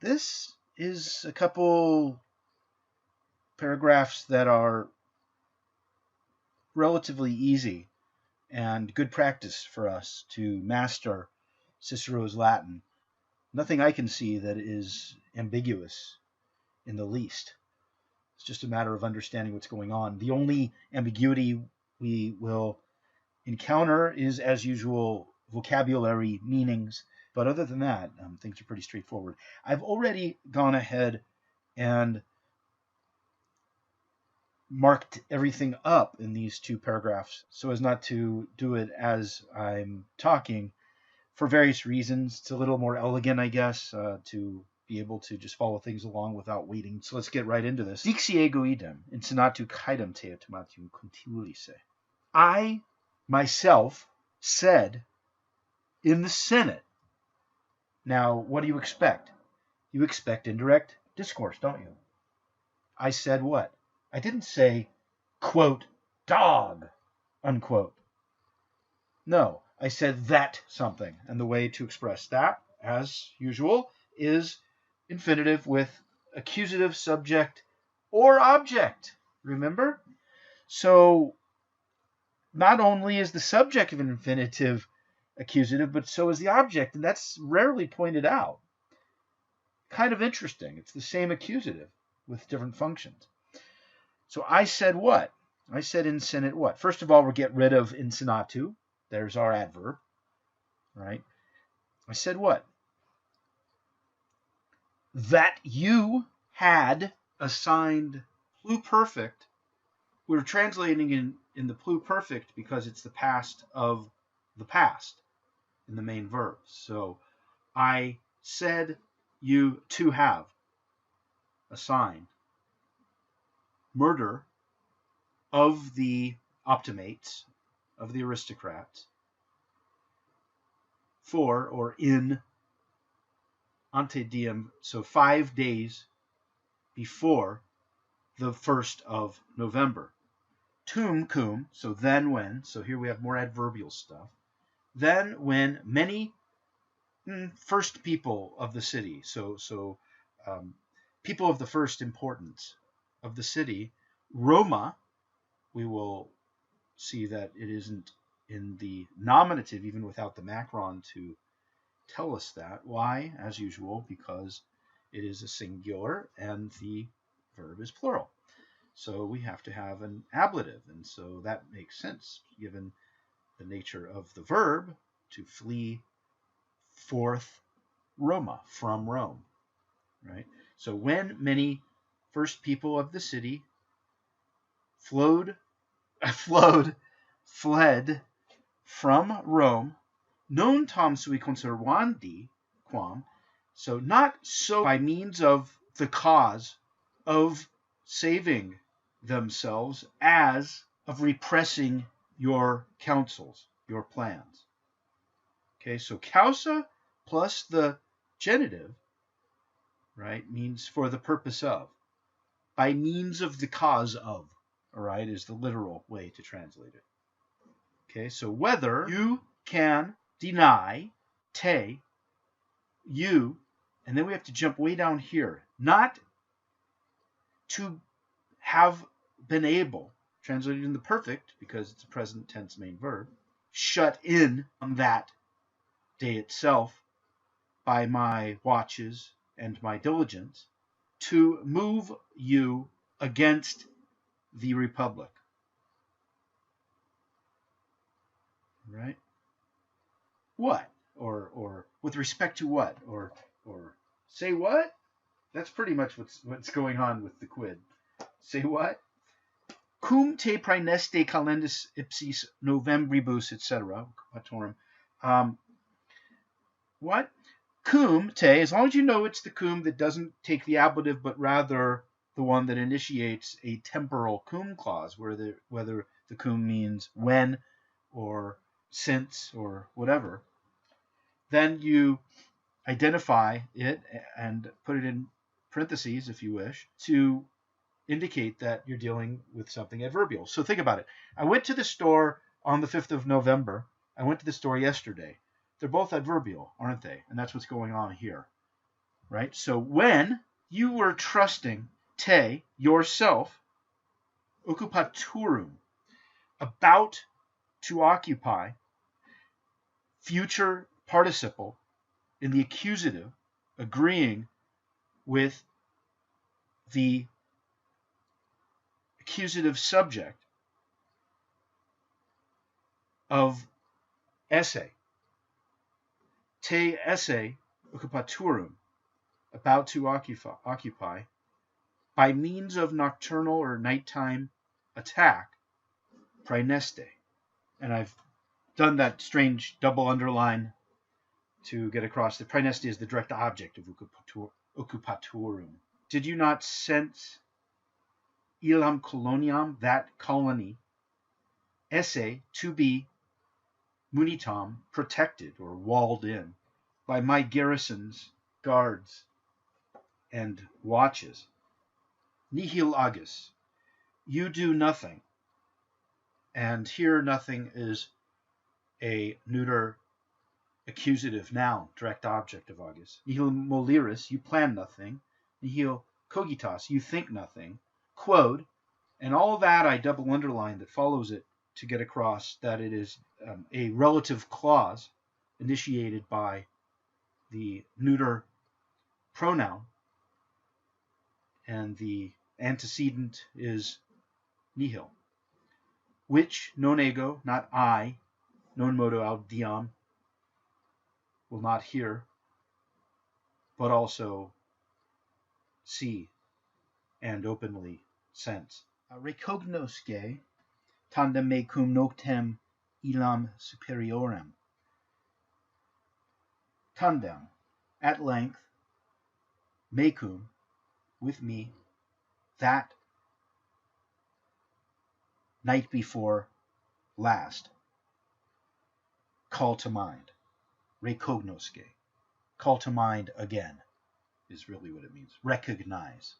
This is a couple paragraphs that are relatively easy and good practice for us to master Cicero's Latin. Nothing I can see that is ambiguous in the least. It's just a matter of understanding what's going on. The only ambiguity we will encounter is, as usual, vocabulary meanings. But other than that, things are pretty straightforward. I've already gone ahead and marked everything up in these two paragraphs so as not to do it as I'm talking for various reasons. It's a little more elegant, I guess, to be able to just follow things along without waiting. So let's get right into this. Dixi ego idem, in senatu caedam te automatium contilisse. I myself said in the Senate. Now, what do you expect? You expect indirect discourse, don't you? I said what? I didn't say, quote, dog, unquote. No, I said that something. And the way to express that, as usual, is infinitive with accusative subject or object. Remember? So not only is the subject of an infinitive accusative, but so is the object, and that's rarely pointed out. Kind of interesting. It's the same accusative with different functions. So I said what? I said in Senate what? First of all, we'll get rid of in senatu. There's our adverb, right? I said what? That you had assigned pluperfect. We're translating in the pluperfect because it's the past of the past in the main verb. So I said you to have assigned murder of the optimates, of the aristocrats, for or in ante diem, so 5 days before the 1st of November. Tum cum, so then when, so here we have more adverbial stuff. Then when many first people of the city, so people of the first importance of the city, Roma, we will see that it isn't in the nominative, even without the macron to tell us that. Why? As usual, because it is a singular and the verb is plural. So we have to have an ablative, and so that makes sense given the nature of the verb to flee forth Roma, from Rome, right? So when many first people of the city fled from Rome, non tam sui conservandi quam, so not so by means of the cause of saving themselves as of repressing your counsels, your plans. Okay, so causa plus the genitive, right, means for the purpose of, by means of the cause of, all right, is the literal way to translate it. Okay, so whether you can deny, te, you, and then we have to jump way down here, not to have been able, translated in the perfect, because it's a present tense main verb, shut in on that day itself by my watches and my diligence, to move you against the republic. Right? What? Or with respect to what? Or say what? That's pretty much what's going on with the quid. Say what? Cum te praeneste calendis ipsis Novembribus, etc. What? Cum te, as long as you know it's the cum that doesn't take the ablative, but rather the one that initiates a temporal cum clause, whether the cum means when or since or whatever, then you identify it and put it in parentheses, if you wish, to indicate that you're dealing with something adverbial. So think about it. I went to the store on the 5th of November. I went to the store yesterday. They're both adverbial, aren't they? And that's what's going on here. right? So when you were trusting te, yourself, occupaturum, about to occupy, future participle in the accusative, agreeing with the accusative subject of esse. Te esse occupaturum, about to occupy, by means of nocturnal or nighttime attack, praeneste. And I've done that strange double underline to get across that praeneste is the direct object of occupaturum. Did you not sense illam coloniam, that colony, esse, to be munitam, protected or walled in, by my garrisons, guards, and watches? Nihil agis, you do nothing. And here nothing is a neuter accusative noun, direct object of agis. Nihil moliris, you plan nothing. Nihil cogitas, you think nothing. Quod, and all that I double underline that follows it to get across that it is a relative clause initiated by the neuter pronoun, and the antecedent is nihil, which non ego, not I, non modo audiam, will not hear, but also see and openly sense. Recognosce tandem me cum noctem illam superiorem. Tandem, at length, me cum, with me, that night before last, call to mind. Recognosce, call to mind again, is really what it means. Recognize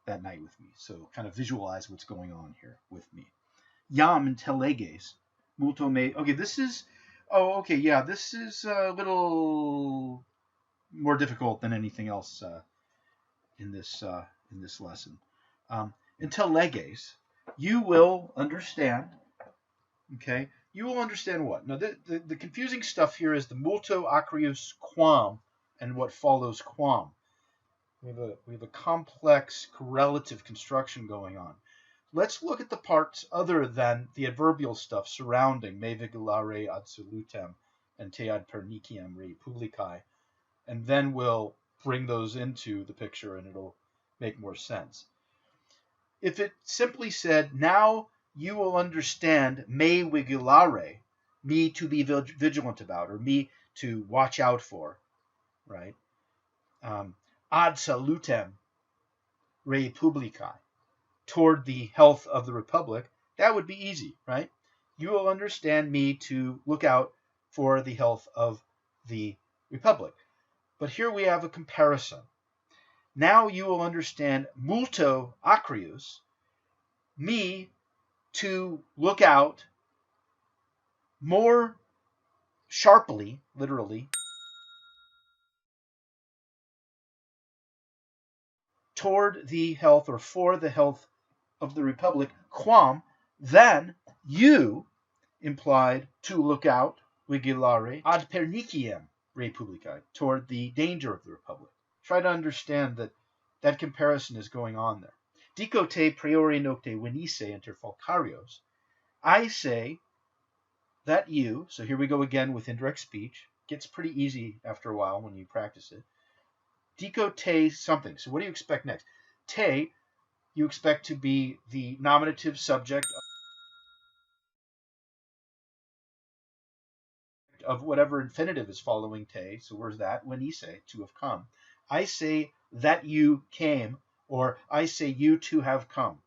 that night with me. So kind of visualize what's going on here with me. Iam intelleges multo me. Okay, this is, this is a little more difficult than anything else in this lesson. Intelleges, you will understand. Okay, you will understand what? Now, the confusing stuff here is the multo acrius quam and what follows quam. We have a complex correlative construction going on. Let's look at the parts other than the adverbial stuff surrounding me vigilare ad salutem and te ad perniciem rei publicae, and then we'll bring those into the picture and it'll make more sense. If it simply said, now you will understand me vigilare, me to be vigilant about, or me to watch out for, right? Ad salutem rei publicae, toward the health of the republic, that would be easy, right? You will understand me to look out for the health of the republic. But here we have a comparison. Now you will understand multo acrius, me to look out more sharply, literally, toward the health or for the health of the republic, quam, then you, implied to look out, vigilare, ad perniciem rei publicae, toward the danger of the republic. Try to understand that that comparison is going on there. Dico te priori nocte venisse inter falcarios. I say that you, so here we go again with indirect speech. Gets pretty easy after a while when you practice it. Dico te something. So what do you expect next? Te, you expect to be the nominative subject of whatever infinitive is following te. So where's that? Venisse, to have come. I say that you came, or I say you to have come.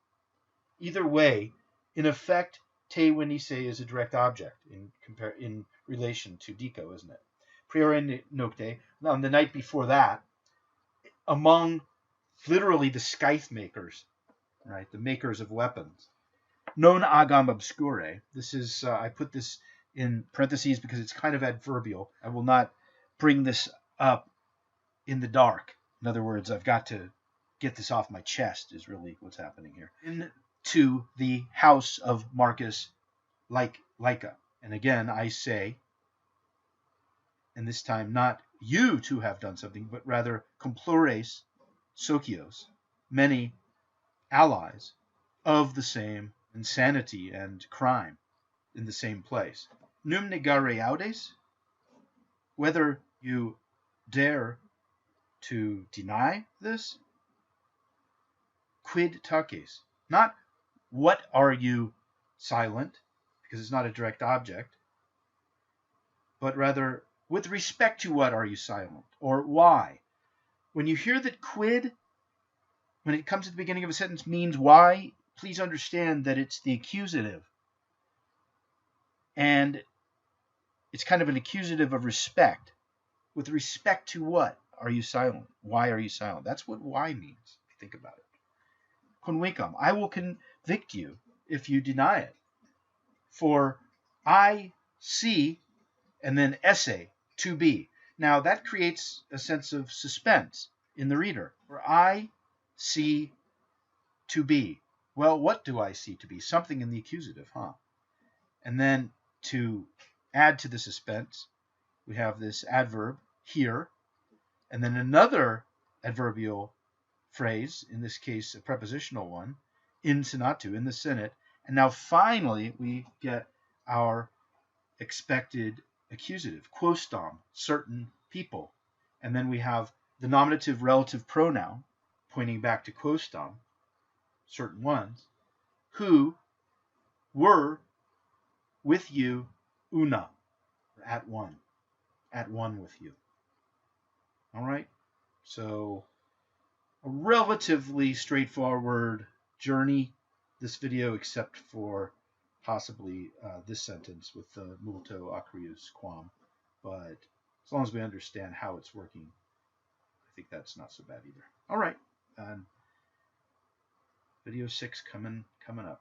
Either way, in effect, te venisse is a direct object in relation to dico, isn't it? Priori nocte, on the night before that, among literally the scythe makers, right, the makers of weapons. Non agam obscure. This is, I put this in parentheses because it's kind of adverbial. I will not bring this up in the dark. In other words, I've got to get this off my chest is really what's happening here. Into the house of Marcus Lyca. And again, I say, and this time not you to have done something, but rather complures socios, many allies of the same insanity and crime in the same place. Num negare audes, whether you dare to deny this, quid taces, not what are you silent, because it's not a direct object, but rather with respect to what are you silent, or why. When you hear that quid, when it comes at the beginning of a sentence, means why, please understand that it's the accusative. And it's kind of an accusative of respect. With respect to what are you silent? Why are you silent? That's what why means, if you think about it. Convicam, I will convict you if you deny it. For I see, and then esse, to be. Now that creates a sense of suspense in the reader. For I see to be. Well, what do I see to be? Something in the accusative, huh? And then to add to the suspense, we have this adverb here, and then another adverbial phrase, in this case a prepositional one, in senatu, in the Senate. And now finally we get our expected accusative, quosdam, certain people. And then we have the nominative relative pronoun, pointing back to quosdam, certain ones, who were with you una, at one with you. All right, so a relatively straightforward journey, this video, except for possibly this sentence with the multo acrius quam. But as long as we understand how it's working, I think that's not so bad either. All right, video 6 coming up.